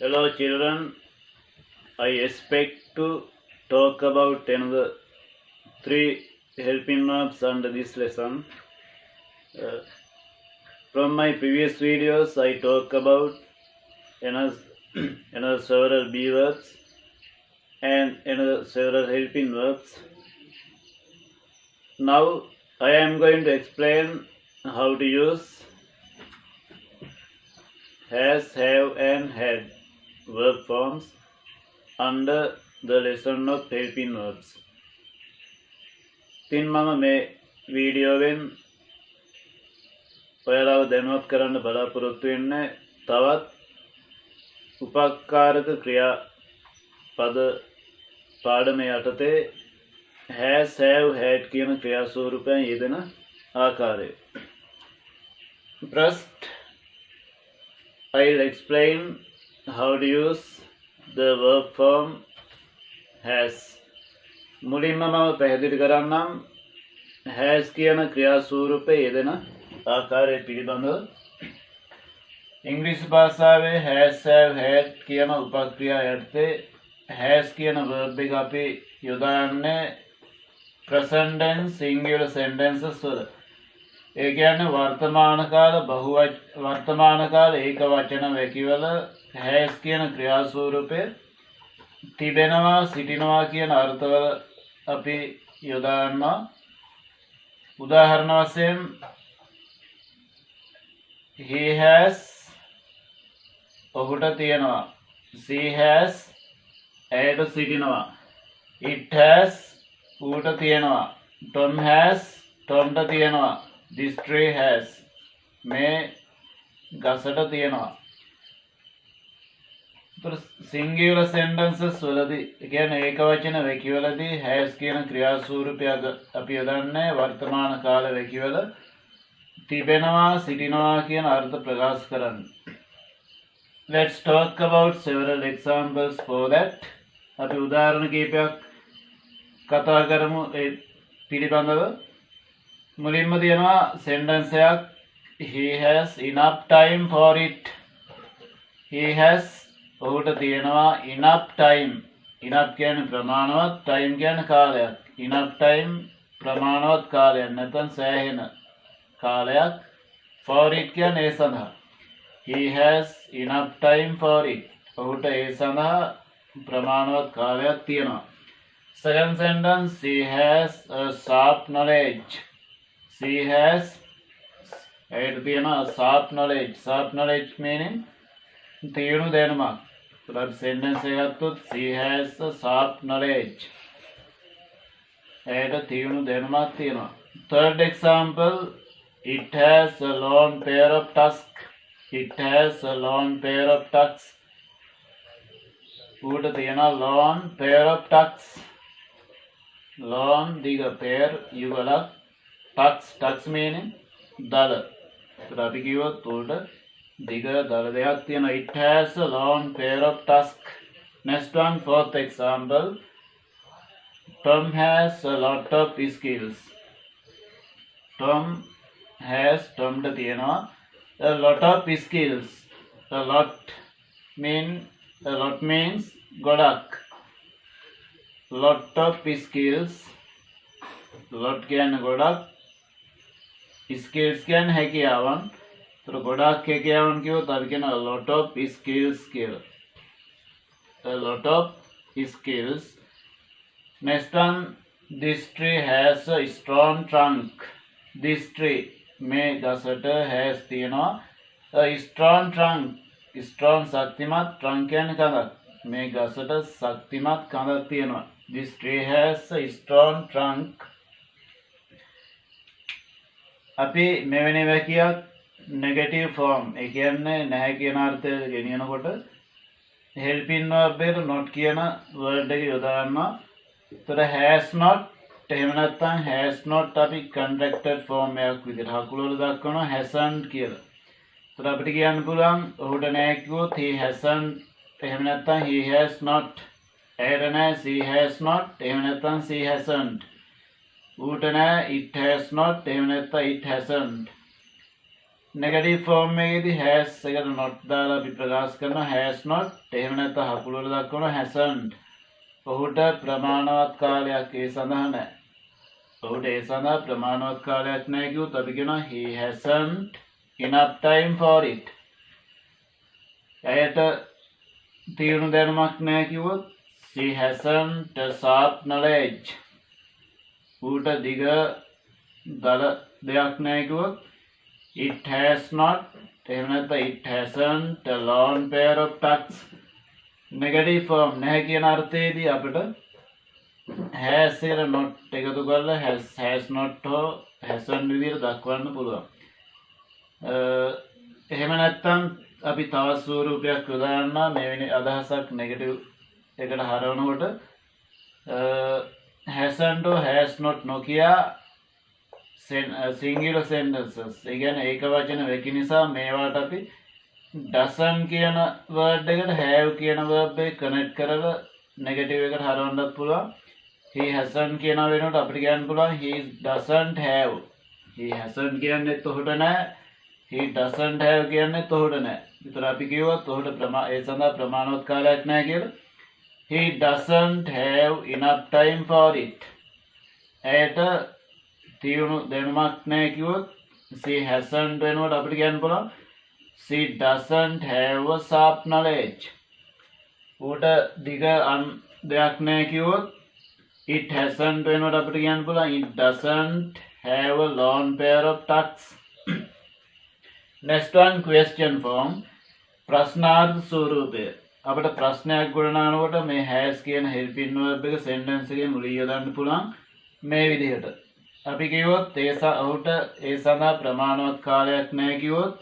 Hello children, I expect to talk about another three helping verbs under this lesson. Uh, from my previous videos I talk about another, another several be verbs and another several helping verbs. Now I am going to explain how to use has, have and had verb forms under the lesson of helping verbs. ඉතින් මම මේ වීඩියෝවෙන් ඔයාලව දැනුවත් කරන්න බලාපොරොත්තු වෙන්නේ තවත් උපකාරක ක්‍රියාපද පාඩමේ යටතේ has, have, had කියන ක්‍රියා ස්වරූපයන් යෙදෙන ආකාරය. First, I'll explain how to use the verb form has. මුලින්ම මම පැහැදිලි කරන්නම් has කියන ක්‍රියා ස්වරූපයේ යෙදෙන ආකාරය පිළිබඳව. ඉංග්‍රීසි භාෂාවේ has, have, had කියන උපක්‍රියා යටතේ has කියන verb එක අපි යොදන්නේ present and singular sentences වල. ඒ කියන්නේ වර්තමාන කාල වර්තමාන කාල ඒක වචන වැකිවල has කියන ක්‍රියා ස්වරූපය තිබෙනවා සිටිනවා කියන අර්ථවල අපි යොදනවා. උදාහරණ වශයෙන් he has ඔහුට තියෙනවා, she has ඇයට සිටිනවා, it has ඌට තියෙනවා, Tom has Tomට තියෙනවා, this tree has මේ ගසට තියෙනවා. singular sentences වලදී කියන්නේ ඒකවචන වැකිවලදී has කියන ක්‍රියා ස්වරූපය අපි යොදන්නේ වර්තමාන කාල වැකිවල තිබෙනවා සිටිනවා කියන අර්ථ ප්‍රකාශ කරන්න. Let's talk about several examples for that. අපි උදාහරණ කිහිපයක් කතා කරමු ඒ පිළිබඳව. මුලින්ම තියෙනවා sentence එකක් he has enough time for it. He has ඔහුට තියෙනවා enough time. enough කියන්නේ ප්‍රමාණවත්, time කියන්නේ කාලයක්. enough time ප්‍රමාණවත් කාලයක් නැත්නම් සෑහෙන කාලයක්. for it කියන්නේ ඒ සඳහා. he has enough time for it. ඔහුට ඒ සඳහා ප්‍රමාණවත් කාලයක් තියෙනවා. second sentence she has a sharp knowledge. she has ඒකට තියෙනවා sharp knowledge. sharp knowledge meaning තියුණු දැනුමක්. ඒත් sentence එක ගත්තොත් she has a sharp knowledge. ඒකට තියුණු දැනුමක් තියෙනවා. third example it has a long pair of tusks. it has a long pair of tusks. ඌට තියෙනවා long pair of tusks. long දිග pair යුගලක්, tusks meaning දල. ඒත් අපි කිව්වොත් ඌට දිග දල දෙකක් තියෙනවා. it has a long pair of tusks. next one, fourth example Tom has a lot of skills. Tom has Tomට තියෙනවා a lot of skills. a lot means ගොඩක්. lot of skills lot කියන්නේ ගොඩක්, skills කියන්නේ හැකියාවන්. तो ගොඩක් හැකියාවන් කිව්වොත් අපි කියන a lot of skills කියලා. a lot of skills. next one, this tree has a strong trunk. this tree මේ ගසට has තියෙනවා a strong trunk. strong ශක්තිමත්, trunk කියන්නේ කඳක්. මේ ගසට ශක්තිමත් කඳක් තියෙනවා. this tree has a strong trunk. අපි මෙවැනි වැකියක් negative form ඒ කියන්නේ නැහැ කියන අර්ථය ගෙනියනකොට helping verb එකට not කියන word එක යොදාගන්නවා. ඒතර has not එහෙම නැත්නම් has not අපි contracted form එකක් විදිහට හකුල වල දක්වනවා hasn't කියලා. ඒතර අපිට කියන්න පුළුවන් ඔහුට නැහැ කිව්වොත් he hasn't, එහෙම නැත්නම් he has not. ඇයට නැහැ she has not, එහෙම නැත්නම් she hasn't. ඌට නැහැ it has not, එහෙම නැත්නම් it hasn't. නෙගටිව් ෆෝම් එකේදී has එකට not දාලා අපි ප්‍රකාශ කරනවා has not. එහෙම නැත්නම් හකුළු වල දක්වනවා hasn't. ඔහුට ප්‍රමාණවත් කාලයක් ඒ සඳහා නැහැ. ඔහුට ඒ සඳහා ප්‍රමාණවත් කාලයක් නැහැ කිව්වොත් අපි කියනවා he hasn't enough time for it. ඇයට තීව්‍ර දැනුමක් නැහැ කිව්වොත් she hasn't a sharp knowledge. ඌට දිග දල දෙයක් නැහැ කිව්වොත් it has not. එහෙම නැත්නම් it hasn't a long pair of ducks. Negative form නැහැ කියන අර්ථයේදී අපිට has එකට not එකතු කරලා has not හෝ hasn't විදිහට දක්වන්න පුළුවන්. එහෙම නැත්නම් අපි තවත් ස්වරූපයක් යොදා ගන්නවා මෙවැනි අදහසක් නෙගටිව් එකට හරවනකොට hasn't or has not නොකිය singular sentences. ඒ කියන්නේ ඒක වචන වෙක නිසා මේවට අපි doesn't කියන word එකට have කියන verb එක connect කරලා negative එකට හරවන්නත් පුළුවන්. he hasn't කියන වෙනුවට අපිට කියන්න පුළුවන් he doesn't have. he hasn't කියන්නේ තොහොට නැහැ. he doesn't have කියන්නේ තොහොට නැහැ. විතර අපි කිව්වොත් තොහොට ඒ සඳහා ප්‍රමාණවත් කාලයක් නැහැ කියලා. he doesn't have enough time for it. ඇයට තීව්‍ර දැනුමක් නැහැ කිව්වොත් she hasn't වෙනුවට අපිට කියන්න පුළුවන් she doesn't have a sharp knowledge. ඌට දිග දෙයක් නැහැ කිව්වොත් it hasn't වෙනුවට අපිට කියන්න පුළුවන් it doesn't have a long pair of ducks. Next one question form. ප්‍රශ්නාර්ථ ස්වරූපය. අපිට ප්‍රශ්නයක් ගොඩනගනකොට මේ has කියන helping verb එක sentence එකේ මුලින් යොදන්න පුළුවන් මේ විදිහට. අපි කිව්වොත් ඔහුට ඒ සඳහා ප්‍රමාණවත් කාලයක් නැහැ කිව්වොත්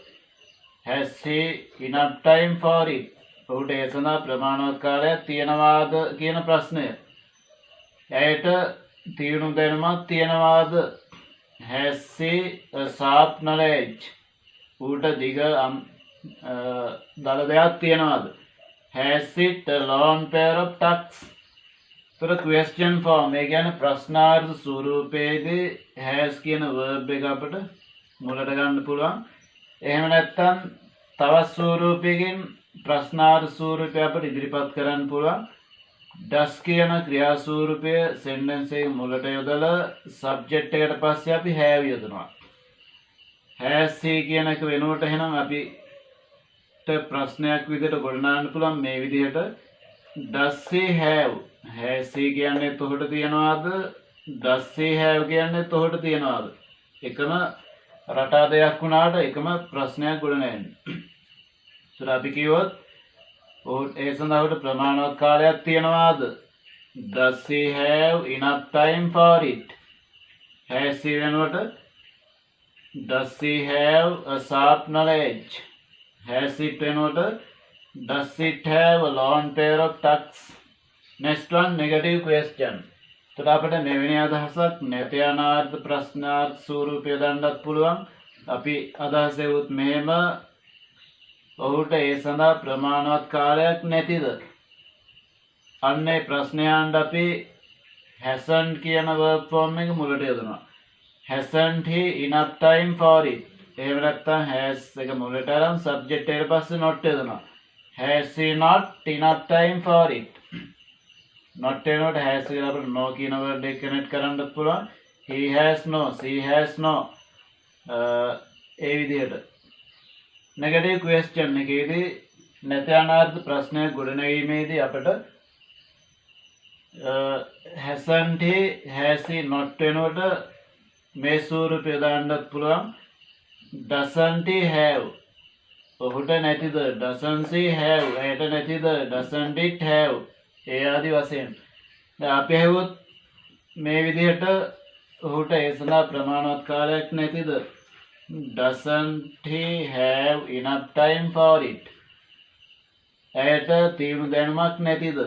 has he enough time for it. ඔහුට ඒ සඳහා ප්‍රමාණවත් කාලයක් තියනවාද කියන ප්‍රශ්නය. ඇයට තීව්‍ර දැනුමක් තියනවාද? has he a sharp knowledge. ඌට දිග දල දෙයක් තියනවාද? has it a long pair of ducks. තොර question form ඒ කියන්නේ ප්‍රශ්නාර්ථ ස්වරූපයේදී has කියන verb එක අපිට මුලට ගන්න පුළුවන්. එහෙම නැත්නම් තවත් ස්වරූපයකින් ප්‍රශ්නාර්ථ ස්වරූපය අපිට ඉදිරිපත් කරන්න පුළුවන්. does කියන ක්‍රියා ස්වරූපය sentence එකේ මුලට යොදලා subject එකට පස්සේ අපි have යොදනවා. has he කියන එක වෙනුවට එහෙනම් අපිට ප්‍රශ්නයක් විදිහට ගොඩනගන්න පුළුවන් මේ විදිහට does he have. has he කියන්නේ තොහොට තියනවාද? does he have කියන්නේ තොහොට තියනවාද? එකම රටා දෙයක් වුණාට එකම ප්‍රශ්නයක් ගොඩනැගෙන්නේ. ඒතර අපි කිව්වොත් ඒ සඳහා ප්‍රමාණවත් කාලයක් තියනවාද? does he have enough time for it. has he වෙනුවට does he have a sharp knowledge. has it වෙනුවට does it have a long pair of ducks. next one negative question. ඒතර අපිට මෙවැනි අදහසක් නැත යන අර්ථ ප්‍රශ්නාර්ථ ස්වරූපය දාන්නත් පුළුවන්. අපි අදහස එවුත් මෙහෙම ඔහුට ඒ සඳහා ප්‍රමාණවත් කාලයක් නැතිද? අන්නේ ප්‍රශ්නයන්ට අපි hasn't කියන verb form එක මුලට යොදනවා. hasn't he enough time for it. එහෙම නැත්නම් has එක මුලට අරන් subject එකට පස්සේ not යොදනවා. has he not enough time for it. not වෙනකොට has කියලා අපිට no කියන word එක connect කරන්නත් පුළුවන්. he has no, she has no. ඒ විදිහට negative question එකේදී නැත යන අර්ථ ප්‍රශ්නයක් ගොඩනැගීමේදී අපිට hasn't he, has he not වෙනකොට මේ ස්වරූපය දාන්නත් පුළුවන්. doesn't he have. ඔහුට නැතිද? doesn't she have. ඇයට නැතිද? doesn't it have. ඒ ආදි වශයෙන් අපි හෙවොත් මේ විදිහට ඔහුට ඒ සඳහා ප්‍රමාණවත් කාලයක් නැතිද? doesn't he have enough time for it. ඇයට තීව්‍ර දැනුමක් නැතිද?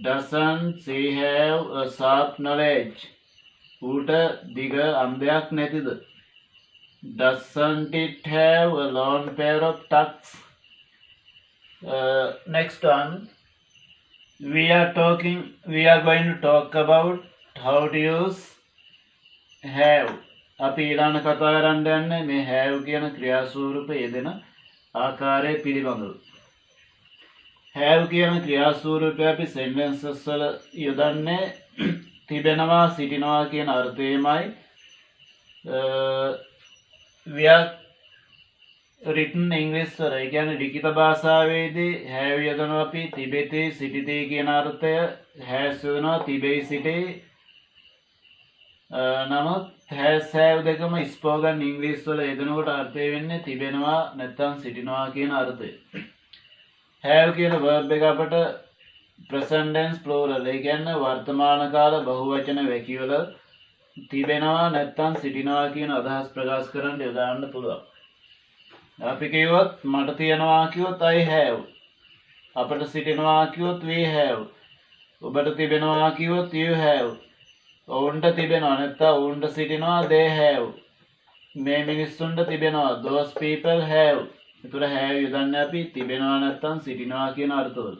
doesn't she have a sharp knowledge. ඌට දිග අන්දයක් නැතිද? doesn't it have a long pair of ducks. Next one. We are going to talk about how to use have. අපි ඊළඟ කතා කරන්න යන්නේ මේ have කියන ක්‍රියාස්වරූප යෙදෙන ආකාරය පිළිබඳව. have කියන ක්‍රියාස්වරූපය අපි sentences වල යොදන්නේ තිබෙනවා සිටිනවා කියන අර්ථයමයි. written English වල ඒ කියන්නේ ලිඛිත භාෂාවේදී have යොදනවා අපි තිබෙති සිටිති කියන අර්ථය, has යොදනවා තිබෙයි සිටී. නමුත් has have දෙකම spoken English වල යෙදෙනකොට අර්ථය වෙන්නේ තිබෙනවා නැත්නම් සිටිනවා කියන අර්ථය. have කියන verb එක අපට present tense plural ඒ කියන්නේ වර්තමාන කාල බහුවචන වැකිවල තිබෙනවා නැත්නම් සිටිනවා කියන අදහස් ප්‍රකාශ කරන්න යොදාන්න පුළුවන්. අපි කිව්වොත් මට තියනවා කිව්වොත් I have. අපට සිටිනවා කිව්වොත් we have. ඔබට තිබෙනවා කිව්වොත් you have. ඔවුන්ට තිබෙනවා නැත්නම් ඔවුන්ට සිටිනවා they have. මේ මිනිස්සුන්ට තිබෙනවා those people have. ඒතර have යොදන්නේ අපි තිබෙනවා නැත්නම් සිටිනවා කියන අර්ථවල.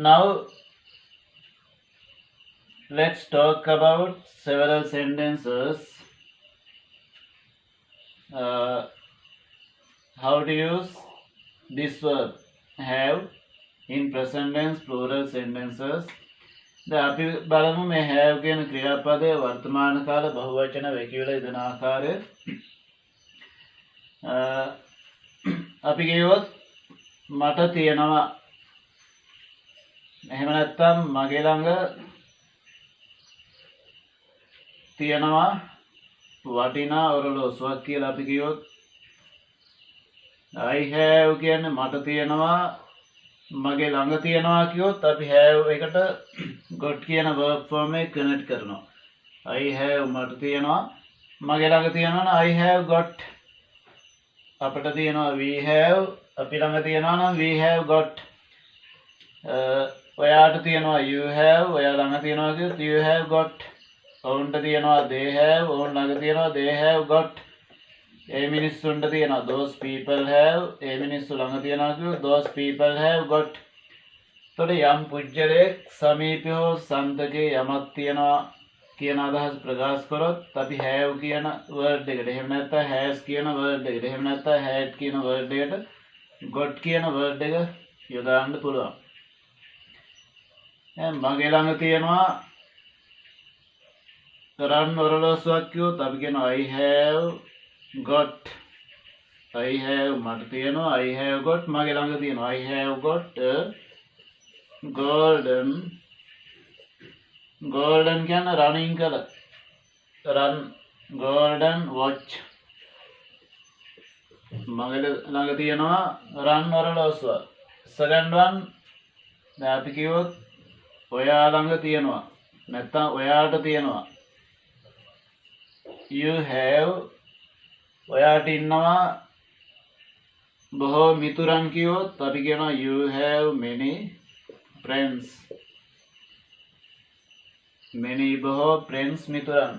Now let's talk about several sentences. How to use this verb have in present tense plural sentences. දැන් අපි බලමු මේ have කියන ක්‍රියාපදයේ වර්තමාන කාල බහුවචන වැකිවල යෙදෙන ආකාරය. අපි කියවොත් මට තියෙනවා. එහෙම නැත්නම් මගේ ළඟ තියෙනවා වටිනා ඔරලෝසුවක් කියලා අපි කියවොත් I have කියන්නේ මට තියෙනවා මගේ ළඟ තියෙනවා කියොත් අපි have එකට got කියන verb form එක connect කරනවා. I have මට තියෙනවා මගේ ළඟ තියෙනවා නම් I have got. අපිට තියෙනවා we have අපි ළඟ තියෙනවා නම් we have got. ඔයාට තියෙනවා you have ඔයා ළඟ තියෙනවා කියොත් you have got. ඔවුන්ට තියෙනවා they have ඔවුන් ළඟ තියෙනවා they have got. ඒ මිනිස්සුන්ට තියෙනවා those people have ඒ මිනිස්සු ළඟ තියෙනවා කියොත් those people have got. එතකොට යම් පුජ්‍යලයක් සමීපය හෝ සන්තකේ යමක් තියෙනවා කියන අදහස් ප්‍රකාශ කරොත් අපි have කියන word එකට එහෙම නැත්නම් has කියන word එකට එහෙම නැත්නම් had කියන word එකට got කියන word එක යොදාන්න පුළුවන්. දැන් මගේ ළඟ තියෙනවා රන් ඔරලෝසුවක් කියොත් අපි කියනවා I have got. I have මට තියෙනවා I have got මගේ ළඟ තියෙනවා I have got golden. golden කියන්නේ running කල run golden watch. මගේ ළඟ තියෙනවා run ඔරලෝසුවක්. second one දැන් අපි කිව්වොත් ඔයා ළඟ තියෙනවා නැත්නම් ඔයාට තියෙනවා you have ඔයාට ඉන්නවා බොහෝ මිතුරන් කිව්වොත් අපි කියනවා you have many friends. many බොහෝ friends මිතුරන්.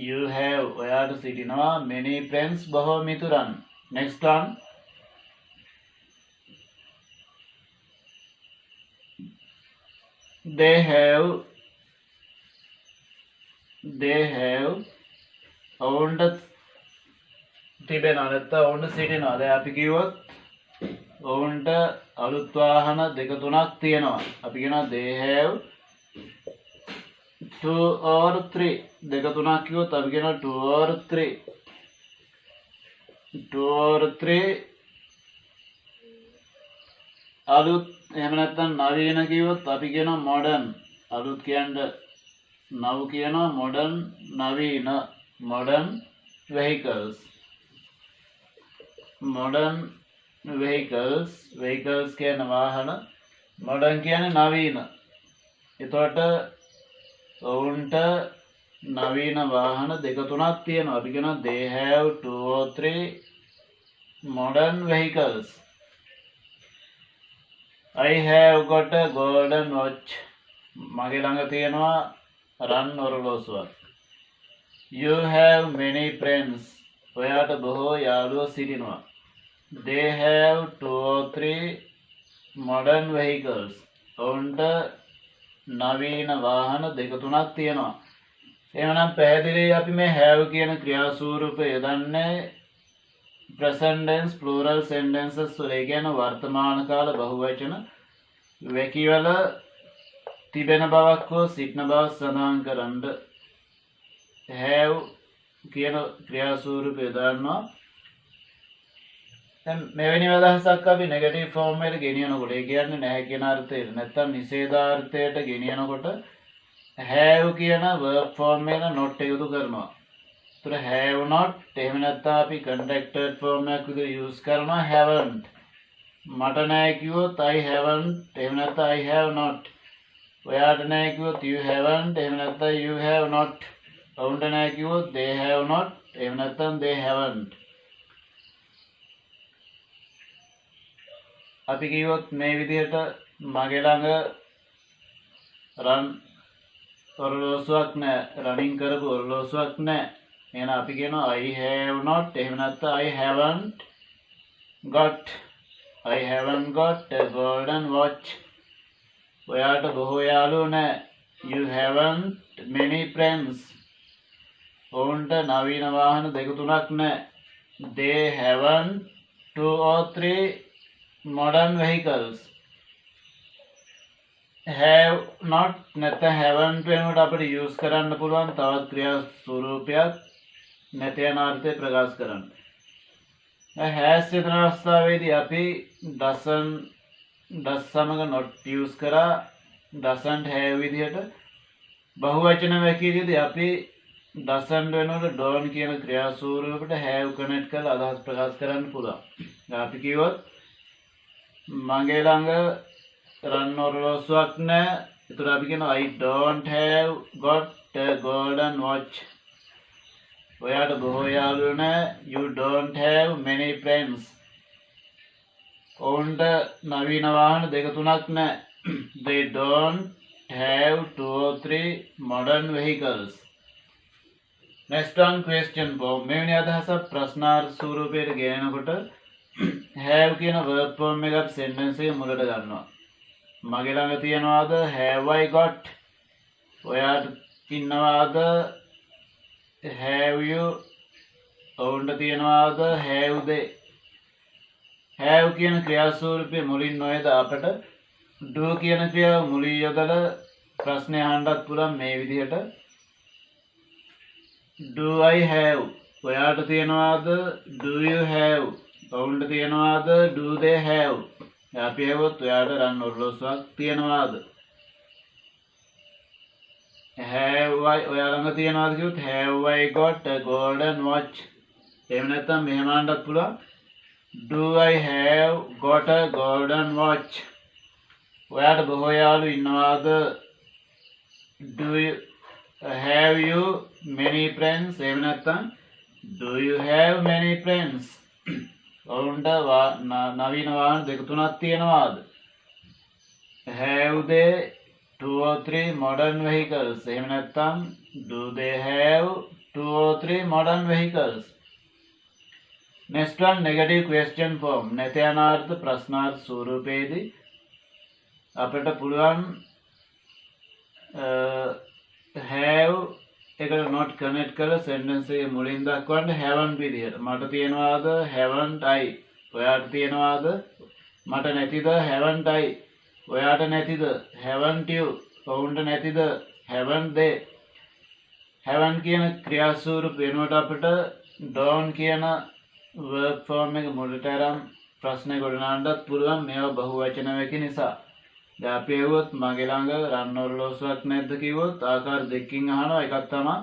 you have ඔයාට සිටිනවා many friends බොහෝ මිතුරන්. next one they have ඔවුන්ට තිබෙනවා නැත්නම් ඔවුන්ට සිටිනවා. දැන් අපි කිව්වොත් ඔවුන්ට අලුත් වාහන දෙක තුනක් තියෙනවා. අපි කියනවා they have 2 or 3. දෙක තුනක් කිව්වොත් අපි කියනවා 2 or 3. 2 or 3 අලුත් එහෙම නැත්නම් නවීන කිව්වොත් අපි කියනවා modern. අලුත් කියන්නේ නව කියනවා modern නවීන modern vehicles. modern vehicles කියන වාහන modern කියන්නේ නවීන. එතකොට ඔවුන්ට නවීන වාහන දෙක තුනක් තියෙනවා. අපි කියනවා they have 2 or 3 modern vehicles. I have got a golden watch. මගේ ළඟ තියෙනවා රන් ඔරලෝසුවක්. You have many friends. ඔයාට බොහෝ යාළුවෝ සිටිනවා. They have 2 or 3 modern vehicles. ඔවුන්ට නවීන වාහන දෙක තුනක් තියෙනවා. එහෙනම් පැහැදිලි අපි මේ have කියන ක්‍රියා ස්වරූපය යොදන්නේ present tense plural sentences වල. ඒ කියන්නේ වර්තමාන කාල බහුවචන වැකිවල තිබෙන බවක් හෝ සිටින බවක් සඳහන් කරන්න have කියන ක්‍රියා ස්වරූපය යොදනවා. දැන් මෙවැනි අදහසක් අපි නෙගටිව් ෆෝම් එකට ගෙනියනකොට, ඒ කියන්නේ නැහැ කියන අර්ථයට නැත්නම් නිෂේධාර්ථයට ගෙනියනකොට have කියන verb form එක not එකතු කරනවා. ඒතර have not එහෙම නැත්නම් අපි contracted form එකක් විදිහට use කරනවා haven't. මට නැහැ කිව්වොත් I haven't, එහෙම නැත්නම් I have not. ඔයාට නැහැ කිව්වොත් you haven't, එහෙම නැත්නම් you have not. ඔවුන්ට නැහැ කිව්වොත් they have not, එහෙම නැත්නම් they haven't. අපි කිව්වොත් මේ විදිහට මගේ ළඟ run ඔරලෝසුවක් නැහැ, running කරපු ඔරලෝසුවක් නැහැ. එහෙනම් අපි කියනවා I have not, එහෙම නැත්නම් I haven't got a golden watch. ඔයාට බොහෝ යාළුවෝ නැහැ. You haven't many friends. ඔවුන්ට නවීන වාහන දෙක තුනක් නැහැ. They haven't 2 or 3 modern vehicles. have not නැත්නම් haven't වෙනකොට අපිට use කරන්න පුළුවන් තවත් ක්‍රියා ස්වරූපයක් නැත යන අර්ථය ප්‍රකාශ කරන්න. has යන අවස්ථාවේදී අපි does සමග not use කරා doesn't have විදිහට. බහුවචන වැකීමේදී අපි doesn't වෙනකොට don't කියන ක්‍රියා ස්වරූපයට have connect කරලා අදහස් ප්‍රකාශ කරන්න පුළුවන්. දැන් අපි කිව්වොත් මගේ ළඟ රන් ඔරලෝසුවක් නැහැ. ඒතර අපි කියනවා I don't have got a golden watch. ඔයාට බොහෝ යාළුවෝ නැහැ. You don't have many friends. ඔවුන්ට නවීන වාහන දෙක තුනක් නැහැ. They don't have 2 or 3 modern vehicles. Next one question form. මෙවැනි අදහසක් ප්‍රශ්නාර්ථ ස්වරූපයට ගෙනනකොට have කියන verb form එකක් sentence එකේ මුලට ගන්නවා. මගේ ළඟ තියනවාද have I got? ඔයාට ඉන්නවාද have you? ඔවුන්ට තියනවාද have they? have කියන ක්‍රියා ස්වරූපයේ මුලින් නොයද අපට do කියන ක්‍රියාව මුලින් යොදලා ප්‍රශ්නය අහන්නත් පුළුවන් මේ විදිහට. Do I have? ඔයාට තියනවාද do you have? ඔවුන්ට තියනවාද do they have? අපි හෙවොත් ඔයාට රන් ඔරලෝසුවක් තියනවාද? have I ඔයා ළඟ තියනවාද කිව්වොත් have I got a golden watch? එහෙම නැත්නම් මෙහෙම අහන්නත් පුළුවන් do I have got a golden watch? ඔයාට බොහෝ යාළුවෝ ඉන්නවාද? do you have you many friends? එහෙම නැත්නම් do you have many friends? ඔවුන්ට නවීන වාහන දෙක තුනක් තියෙනවාද? have they 2 or 3 modern vehicles? එහෙම නැත්නම් do they have 2 or 3 modern vehicles? Next one negative question form. නැත යන අර්ථ ප්‍රශ්නාර්ථ ස්වරූපයේදී අපිට පුළුවන් have එකට not connect කරලා sentence එකේ මුලින් දක්වන්න haven't විදියට. මට තියනවාද haven't I? ඔයාට තියනවාද? මට නැතිද haven't I? ඔයාට නැතිද haven't you? ඔවුන්ට නැතිද haven't they? haven't කියන ක්‍රියා ස්වරූප වෙනුවට අපිට don't කියන verb form එක මුලට අරන් ප්‍රශ්න ගොඩනගන්නත් පුළුවන්. මේවා බහුවචන වෙක නිසා. දැන් අපි ඇහුවොත් මගේ ළඟ රන් ඔරලෝසුවක් නැද්ද කිව්වොත් ආකාර දෙකකින් අහනවා. එකක් තමයි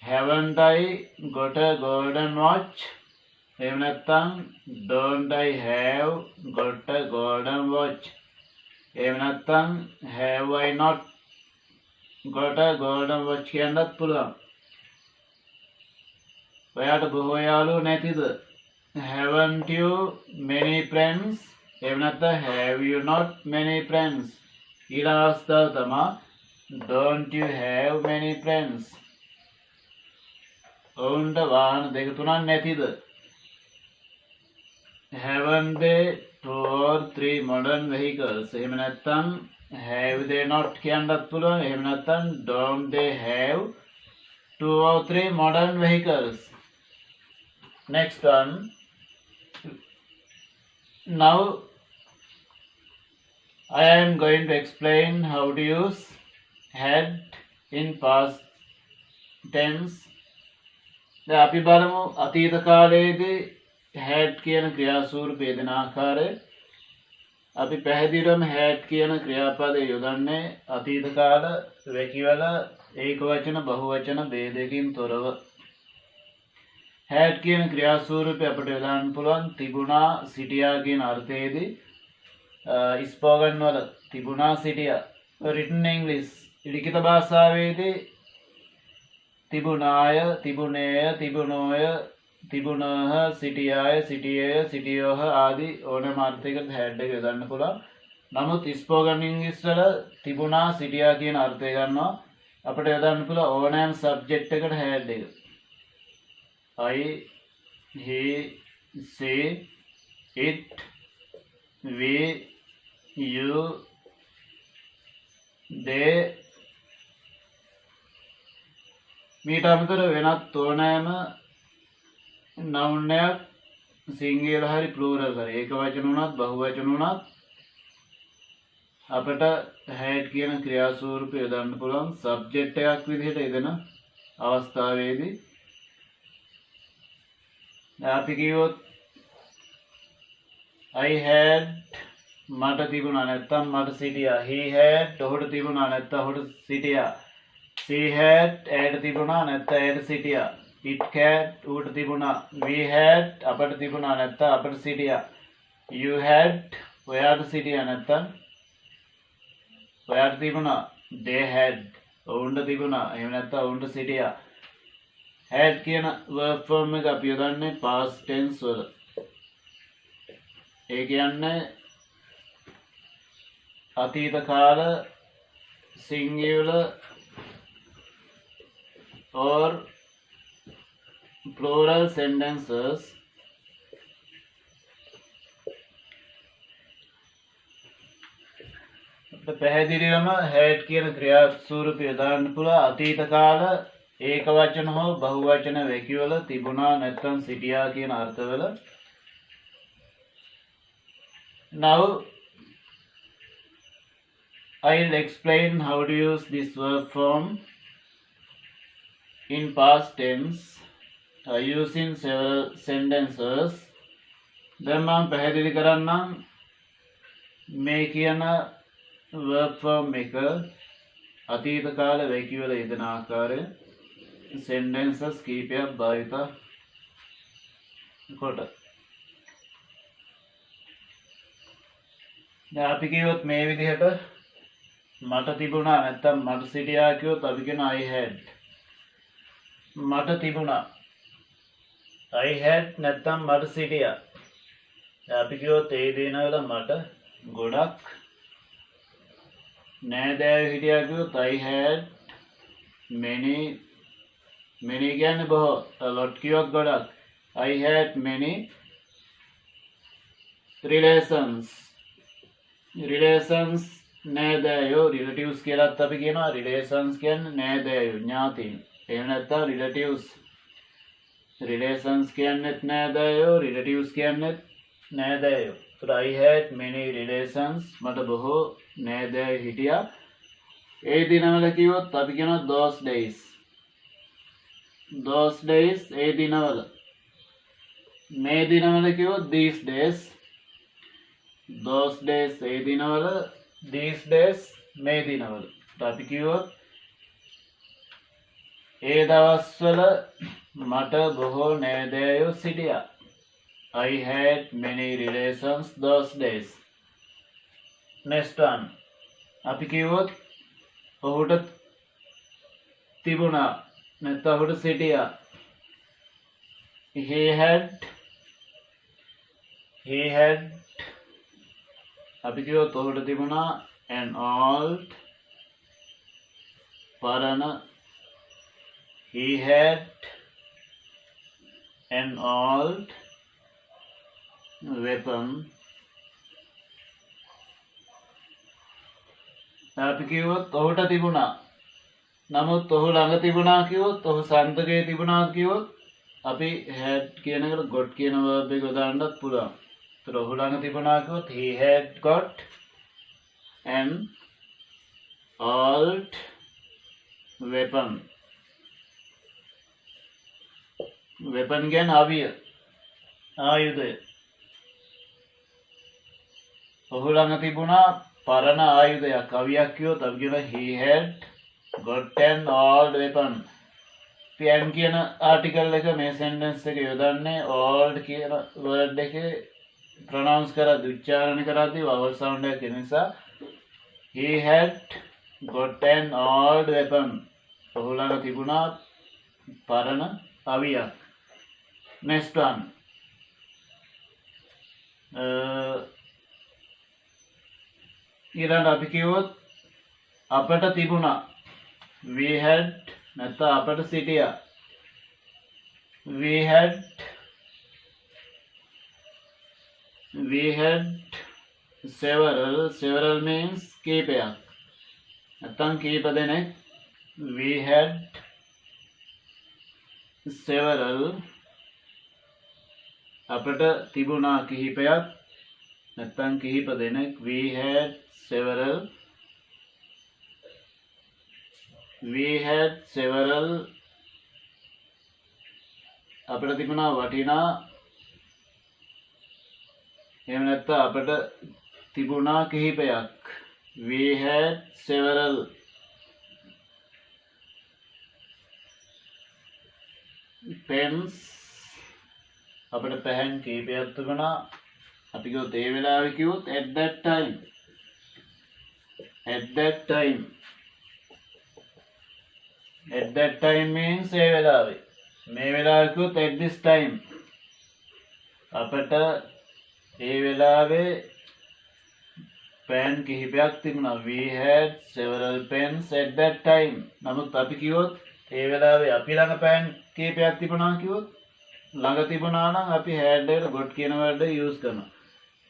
haven't I got a golden watch? එහෙම නැත්නම් don't I have got a golden watch? එහෙම නැත්නම් have I not got a golden watch කියන්නත් පුළුවන්. ඔයාට බොහෝ යාළුවෝ නැතිද? haven't you many friends? එහෙම නැත්නම් have you not many friends? ඊළඟ අවස්ථාව තමයි don't you have many friends? ඔවුන්ට වාහන දෙක තුනක් නැතිද? haven't they 2 or 3 modern vehicles? එහෙම නැත්නම් have they not කියන්නත් පුළුවන්. එහෙම නැත්නම් don't they have 2 or 3 modern vehicles. Next one. Now I am going to explain how to use had in past tense. දැන් අපි බලමු අතීත කාලයේදී had කියන ක්‍රියාස්වරූපය යෙදෙන ආකාරය. අපි පැහැදිලිවම had කියන ක්‍රියාපදය යොදන්නේ අතීත කාල වැකිවල ඒකවචන බහුවචන ભેදයකින් තොරව. had කියන ක්‍රියාස්වරූපය අපිට යොදන්න පුළුවන් තිබුණා සිටියා කියන අර්ථයේදී. ස්පෝකන් වල තිබුණා සිටියා. written English ලිඛිත භාෂාවේදී තිබුණාය තිබුණේය තිබුණෝය තිබුණහ සිටියාය සිටියේය සිටියෝහ ආදී ඕනෑම අර්ථයකට had එක යොදන්න පුළුවන්. නමුත් ස්පෝකන් ඉංග්‍රීසි වල තිබුණා සිටියා කියන අර්ථය ගන්නවා අපිට යොදන්න පුළුවන් ඕනෑම සබ්ජෙක්ට් එකකට had එක. I, he, she, it, we, you, they මීට අමතරව වෙනත් ඕනෑම noun එකක් සිංගල් හරි ප්ලූරල් හරි ඒක වචන උනත් බහුවචන උනත් අපිට had කියන ක්‍රියාස්වරූපය යොදන්න පුළුවන් සබ්ජෙක්ට් එකක් විදිහට යෙදෙන අවස්ථාවේදී. අපි කිව්වොත් I had මට තිබුණා නැත්තම් මට සිටියා. he had ඔහුට තිබුණා නැත්තම් ඔහුට සිටියා. she had ඇයට තිබුණා නැත්තම් ඇයට සිටියා. it had ඌට තිබුණා. we had අපට තිබුණා නැත්තම් අපට සිටියා. you had ඔයාට සිටියා නැත්තම් ඔයාට තිබුණා. they had ඔවුන්ට තිබුණා එහෙම නැත්තම් ඔවුන්ට සිටියා. had කියන verb form එක අපි යොදන්නේ past tense වල. ඒ කියන්නේ අතීත කාල singular or plural sentences පැහැදිලිවම had කියන ක්‍රියාස්වරූපය යොදන්න පුළුවන් අතීත කාල ඒක වචන හෝ බහුවචන වැකිවල තිබුණා නැත්නම් සිටියා කියන අර්ථවල. Now I'll explain how to use this verb form in past tense using several sentences. දැන් මම පැහැදිලි කරන්නම් මේ කියන verb form එක අතීත කාල වැකිවල යෙදෙන ආකාරය sentences කීපයක් භාවිත කොට. දැන් අපි කිව්වොත් මේ විදිහට මට තිබුණා නැත්තම් මට සිටියා කිව්වොත් අපි කියන I had. මට තිබුණා I had නැත්තම් මට සිටියා. අපි කිව්වොත් ඒ දිනවල මට ගොඩක් නෑදෑයෝ හිටියා කිව්වොත් I had many කියන්නේ බොහෝ. a lot කිව්වොත් ගොඩක්. I had many relations නෑදෑයෝ relatives කියලාත් අපි කියනවා. relations කියන්නේ නෑදෑයෝ ඥාතීන්. එහෙම නැත්නම් relatives. relations කියන්නේත් නෑදෑයෝ relatives කියන්නේත් නෑදෑයෝ. so I had many relations මට බොහෝ නෑදෑයෝ හිටියා. ඒ දිනවල කිව්වොත් අපි කියනවා those days. ඒ දිනවල. මේ දිනවල කිව්වොත් these days. those days ඒ දිනවල. these days මේ දිනවල. අපි කිව්වොත් ඒ දවස්වල මට බොහෝ නෑදෑයෝ සිටියා. I had many relations those days. Next one. අපි කිව්වොත් ඔහුට තිබුණා නැත්නම් ඔහුට සිටියා. he had අපි කිව්වොත් ඔහුට තිබුණා an old පරණ. he had an old weapon. අපි කිව්වොත් ඔහුට තිබුණා නමුත් ඔහු ළඟ තිබුණා කිව්වොත් ඔහු සන්තකයේ තිබුණා කිව්වොත් අපි had කියන එකට got කියන verb එක යොදාන්නත් පුළුවන්. ඒතර ඔහු ළඟ තිබුණා කිව්වොත් he had got an old weapon. weapon කියන්නේ අවිය ආයුධය. ඔහු ළඟ තිබුණා පරණ ආයුධයක් අවියක් කිව්වොත් අපි කියනවා he had got an old weapon. පෑන් කියන ආටිකල් එක මේ සෙන්ටෙන්ස් එක යොදන්නේ old කියන වර්ඩ් එකේ ප්‍රොනවුන්ස් කරද්දී උච්චාරණය කරද්දී vowel sound එකක් එන නිසා he had got an old weapon. ඔහු ළඟ තිබුණා පරණ අවියක්. next one ඊළඟ අපි කිව්වොත් අපට තිබුණා we had නැත්නම් අපට සිටියා we had several means කීපයක් නැත්නම් කීප දෙනෙක් we had several අපට තිබුණා කිහිපයක් නැත්නම් කිහිප දෙනෙක් we had several අපට තිබුණා වටිනා එහෙම නැත්නම් අපට තිබුණා කිහිපයක් we had several pens අපට පැහැන් කිහිපයක් තිබුණා අපි කිව්වොත් ඒ වෙලාවේ කිව්වොත් at that time means ඒ වෙලාවේ මේ වෙලාවේ කිව්වොත් at this time අපට ඒ වෙලාවේ පෑන් කිහිපයක් තිබුණා we had several pens at that time. නමුත් අපි කිව්වොත් ඒ වෙලාවේ අපි ළඟ පෑන් කිහිපයක් තිබුණා කිව්වොත් ළඟ තිබුණා නම් අපි had එකට got කියන වර්ඩ් එක යූස් කරනවා.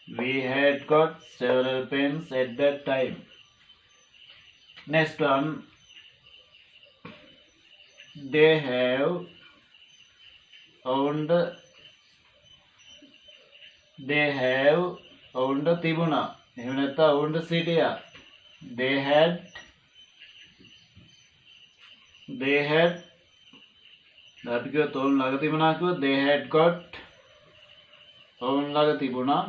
we had got several pens at that time. next one they have owned තිබුණා එහෙම නැත්නම් owned සිටියා they had අපි කිව්වොත් ඔවුන් ළඟ තිබුණා කිව්වොත් they had got ඔවුන් ළඟ තිබුණා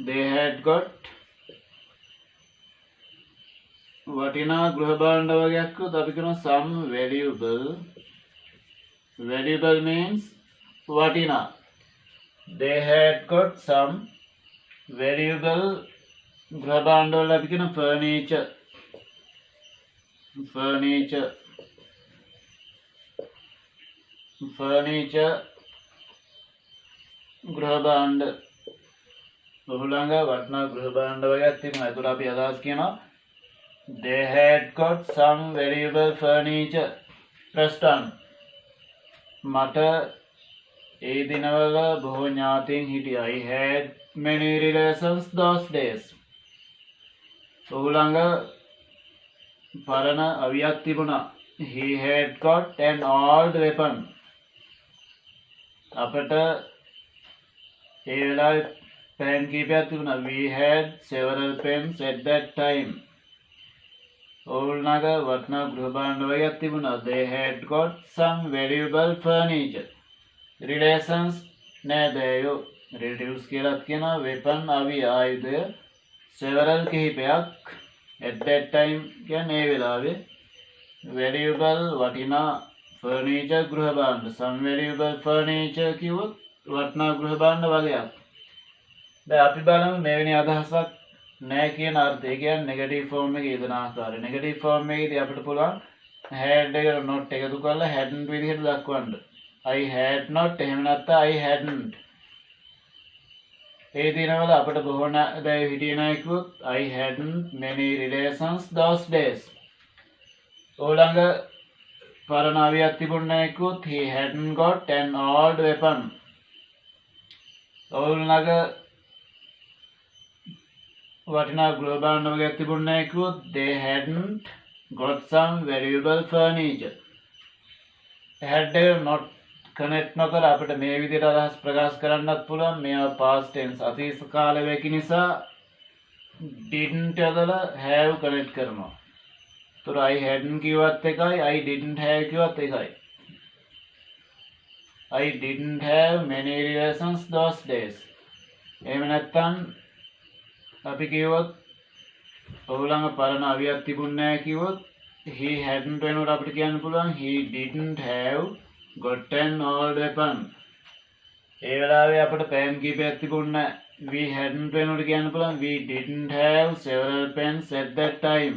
they had got වටිනා ගෘහ භාණ්ඩ වගේක් කිව්වොත් අපි කියනවා some valuable means වටිනා they had got some valuable ගෘහ භාණ්ඩ වල අපි කියන furniture ගෘහ භාණ්ඩ ඔහු ළඟ වටිනා ගෘහ භාණ්ඩ වගේක් තිබුණා. ඒතර අපි අදහස් කියනවා they had got some valuable furniture. first one මට ඒ දිනවල බොහෝ ඥාතීන් හිටියා. I had many relations those days. ඔහු ළඟ පරණ අවියක් තිබුණා. he had got an old weapon. අපට ඒ වෙලාවේ පෑන් කීපයක් තිබුණා. we had several pens at that time. ඔවුන් ළඟ වටිනා ගෘහ භාණ්ඩ වගේක් තිබුණා. they had got some valuable furniture. relations නෑදෑයෝ relatives කියලාත් කියනවා. weapon අවිය ආයුධය. several කිහිපයක් at that time කියන්නේ ඒ වෙලාවේ. valuable වටිනා furniture ගෘහ භාණ්ඩ. some valuable furniture කිව්වොත් වටිනා ගෘහ භාණ්ඩ වගේක්. දැන් අපි බලමු මෙවැනි අදහසක් නෑ කියන අර්ථය කියන්නේ නෙගටිව් ෆෝම් එකේ යෙදෙන ආකාරය. නෙගටිව් ෆෝම් එකේදී අපිට පුළුවන් had එකට not එකතු කරලා hadn't විදිහට දක්වන්න. I had not එහෙම නැත්නම් I hadn't. ඒ දිනවල අපිට බොහෝ නෑදෑයෝ හිටියේ නැහැ කිව්වොත් I hadn't many relations those days. ඕළඟ පරණ අවියක් තිබුණේ නැහැ කිව්වොත් he hadn't got an old weapon. ඕළඟ වටිනා ගෘහ භාණ්ඩ වගේක් තිබුණේ නැහැ කිව්වොත් they hadn't got some valuable furniture. had not connect නොකර අපිට මේ විදිහට අදහස් ප්‍රකාශ කරන්නත් පුළුවන්. මේවා past tense අතීත කාල වෙකි නිසා didn't යදලා have connect කරනවා. ඒතර I hadn't කිව්වත් එකයි I didn't have කිව්වත් එකයි. I didn't have many relations those days. එහෙම නැත්නම් අපි කිව්වොත් ඔහු ළඟ පරණ අවියක් තිබුණ නැහැ කිව්වොත් he hadn't වෙනකොට අපිට කියන්න පුළුවන් he didn't have got an old weapon. ඒ වෙලාවේ අපිට පෑන් කීපයක් තිබුණ නැහැ. we hadn't වෙනකොට කියන්න පුළුවන් we didn't have several pens at that time.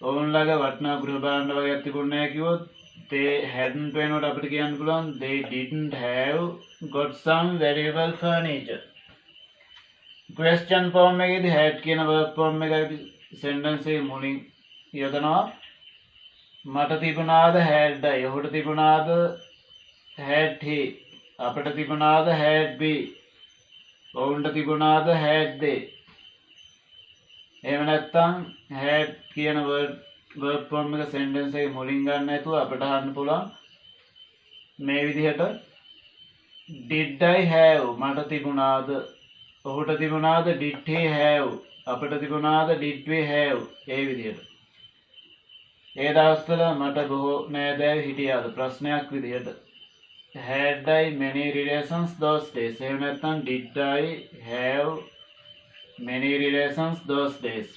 ඔවුන් ළඟ වටිනා ගෘහ භාණ්ඩ වගේක් තිබුණ නැහැ කිව්වොත් they hadn't වෙනකොට අපිට කියන්න පුළුවන් they didn't have got some valuable furniture. question form එකේදී had කියන verb form එකයි sentence එකේ මුලින් යොදනවා. මට තිබුණාද had I, ඔහුට තිබුණාද had he, අපට තිබුණාද had we, ඔවුන්ට තිබුණාද had they. එහෙම නැත්නම් had කියන verb form එක sentence එකේ මුලින් ගන්න නැතුව අපිට අහන්න පුළුවන් මේ විදිහට did I have, මට තිබුණාද, ඔහුට තිබුණාද did he have, අපට තිබුණාද did we have. ඒ විදිහට ඒ දවස්වල මට බොහෝ නෑදෑයෝ හිටියාද ප්‍රශ්නයක් විදිහට had I many relations those days. එහෙම නැත්නම් did I have many relations those days.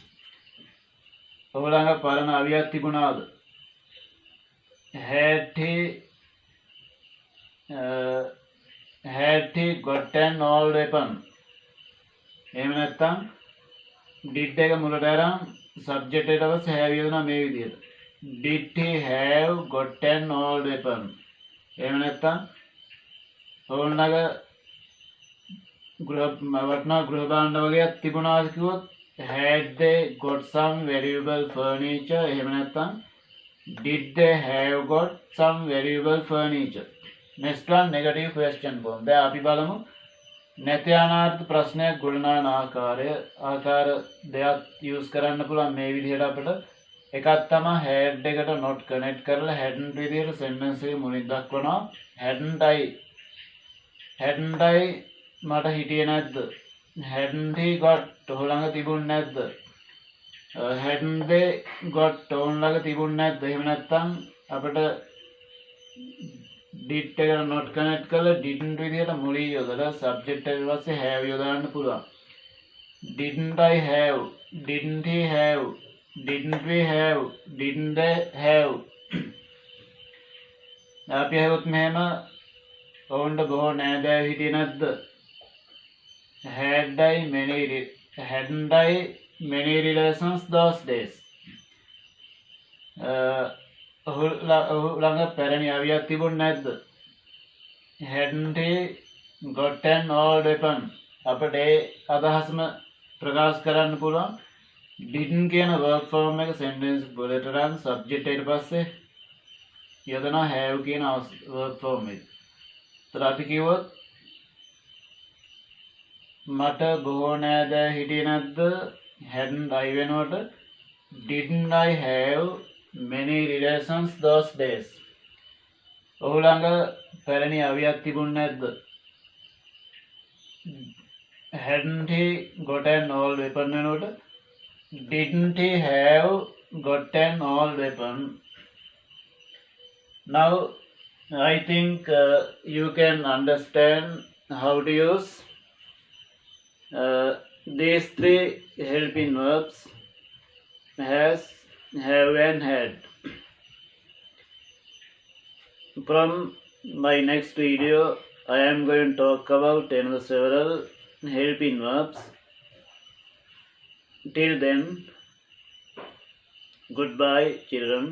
ඔහු ළඟ පරණ අවියක් තිබුණාද had he got an old weapon. එහෙම නැත්නම් did එක මුලට අරන් subject එකට අවශ්‍ය have යොදනවා මේ විදිහට did he have got an old weapon. එහෙම නැත්නම් ඔවුන් ළඟ වටිනා ගෘහ භාණ්ඩ වගේක් තිබුණාද කිව්වොත් had they got some valuable furniture. එහෙම නැත්නම් did they have got some valuable furniture. next one negative question form. දැන් අපි බලමු නැති අනාර්ථ ප්‍රශ්නයක් ගොඩනගන ආකාර දෙයක් use කරන්න පුළුවන් මේ විදිහට අපිට. එකක් තමයි had එකට not connect කරලා hadn't විදිහට sentence එක මුලින් දක්වනවා. hadn't I මට හිටියේ නැද්ද? hadn't he got, ඔහු ළඟ තිබුණ නැද්ද? hadn't they got, ඔවුන් ළඟ තිබුණ නැද්ද? එහෙම නැත්නම් අපිට did එකට not connect කරලා didn't විදිහට මුලින් යොදලා subject එකට පස්සේ have යොදන්න පුළුවන්. didn't I have, didn't he have, didn't we have, didn't they have. අපි හවුත් මෙහෙම ඔවුන්ට බොහෝ නෑදෑයෝ හිටියේ නැද්ද? hadn't I many relations those days. ඔහු ළඟ පැරණි අවියක් තිබුණ නැද්ද? hadn't he got an old weapon. අපිට ඒ අදහසම ප්‍රකාශ කරන්න පුළුවන් didn't කියන verb form එක sentence වලට රන් subject එකට පස්සේ යොදනවා have කියන verb form එක. ඒතර අපි කිව්වොත් මට බොහෝ නෑදෑයෝ හිටියේ නැද්ද? hadn't I වෙනකොට didn't I have many relations those days. ඔහු ළඟ පැරණි අවියක් තිබුණ නැද්ද? hadn't he got an old weapon වෙනකොට didn't he have got an old weapon. Now I think you can understand how to use these three helping verbs has, have and had. From my next video I am going to talk about another several helping verbs. Till then, goodbye children.